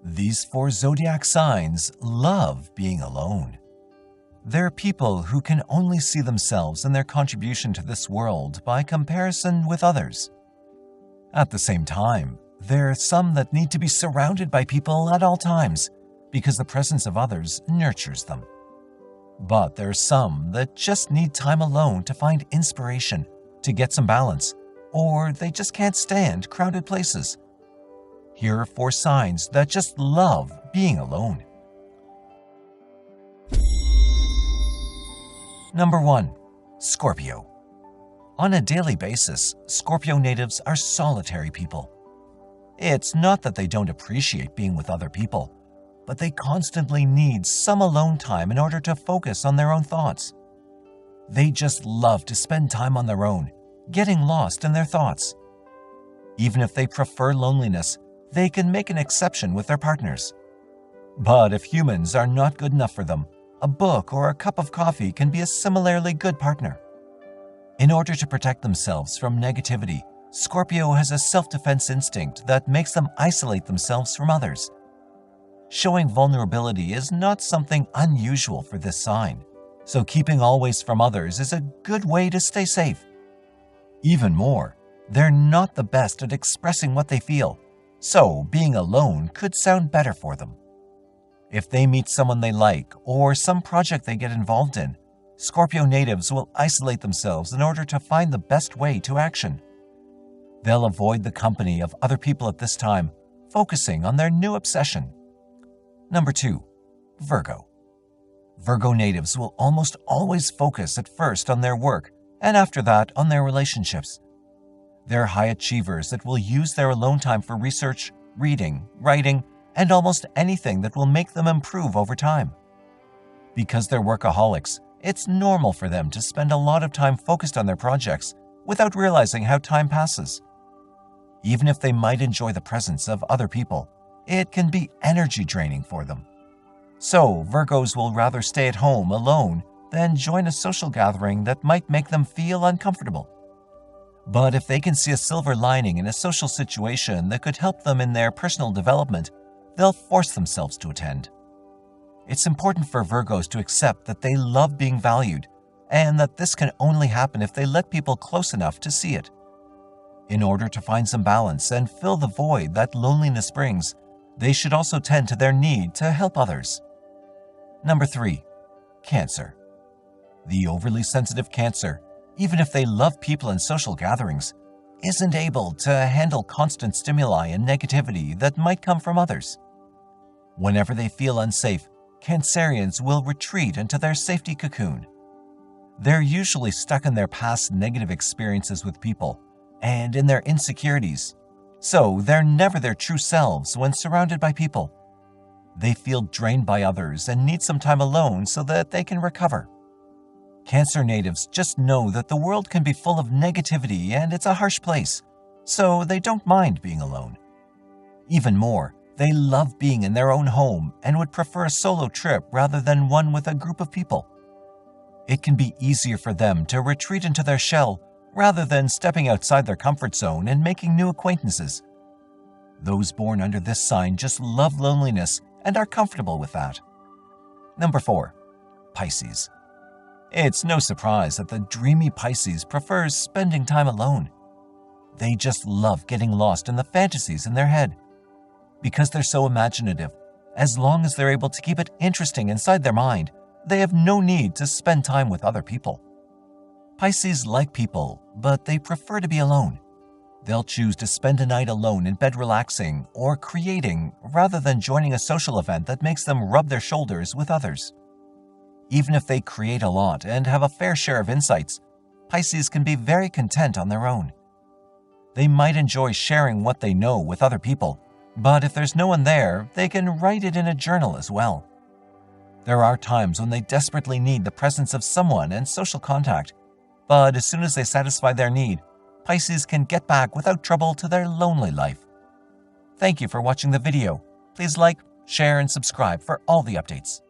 These four zodiac signs love being alone. They're people who can only see themselves and their contribution to this world by comparison with others. At the same time, there are some that need to be surrounded by people at all times because the presence of others nurtures them. But there are some that just need time alone to find inspiration, to get some balance, or they just can't stand crowded places. Here are four signs that just love being alone. Number 1. Scorpio. On a daily basis, Scorpio natives are solitary people. It's not that they don't appreciate being with other people, but they constantly need some alone time in order to focus on their own thoughts. They just love to spend time on their own, getting lost in their thoughts. Even if they prefer loneliness, they can make an exception with their partners. But if humans are not good enough for them, a book or a cup of coffee can be a similarly good partner. In order to protect themselves from negativity, Scorpio has a self-defense instinct that makes them isolate themselves from others. Showing vulnerability is not something unusual for this sign, so keeping always from others is a good way to stay safe. Even more, they're not the best at expressing what they feel, so being alone could sound better for them. If they meet someone they like or some project they get involved in, Scorpio natives will isolate themselves in order to find the best way to action. They'll avoid the company of other people at this time, focusing on their new obsession. Number 2. Virgo. Virgo natives will almost always focus at first on their work and after that on their relationships. They're high achievers that will use their alone time for research, reading, writing, and almost anything that will make them improve over time. Because they're workaholics, it's normal for them to spend a lot of time focused on their projects without realizing how time passes. Even if they might enjoy the presence of other people, it can be energy draining for them. So, Virgos will rather stay at home alone than join a social gathering that might make them feel uncomfortable. But if they can see a silver lining in a social situation that could help them in their personal development, they'll force themselves to attend. It's important for Virgos to accept that they love being valued, and that this can only happen if they let people close enough to see it. In order to find some balance and fill the void that loneliness brings, they should also tend to their need to help others. Number 3. Cancer. The overly sensitive Cancer, even if they love people and social gatherings, isn't able to handle constant stimuli and negativity that might come from others. Whenever they feel unsafe, Cancerians will retreat into their safety cocoon. They're usually stuck in their past negative experiences with people and in their insecurities, so they're never their true selves when surrounded by people. They feel drained by others and need some time alone so that they can recover. Cancer natives just know that the world can be full of negativity and it's a harsh place, so they don't mind being alone. Even more, they love being in their own home and would prefer a solo trip rather than one with a group of people. It can be easier for them to retreat into their shell rather than stepping outside their comfort zone and making new acquaintances. Those born under this sign just love loneliness and are comfortable with that. Number 4. Pisces. It's no surprise that the dreamy Pisces prefers spending time alone. They just love getting lost in the fantasies in their head. Because they're so imaginative, as long as they're able to keep it interesting inside their mind, they have no need to spend time with other people. Pisces like people, but they prefer to be alone. They'll choose to spend a night alone in bed relaxing or creating rather than joining a social event that makes them rub their shoulders with others. Even if they create a lot and have a fair share of insights, Pisces can be very content on their own. They might enjoy sharing what they know with other people, but if there's no one there, they can write it in a journal as well. There are times when they desperately need the presence of someone and social contact, but as soon as they satisfy their need, Pisces can get back without trouble to their lonely life. Thank you for watching the video. Please like, share, and subscribe for all the updates.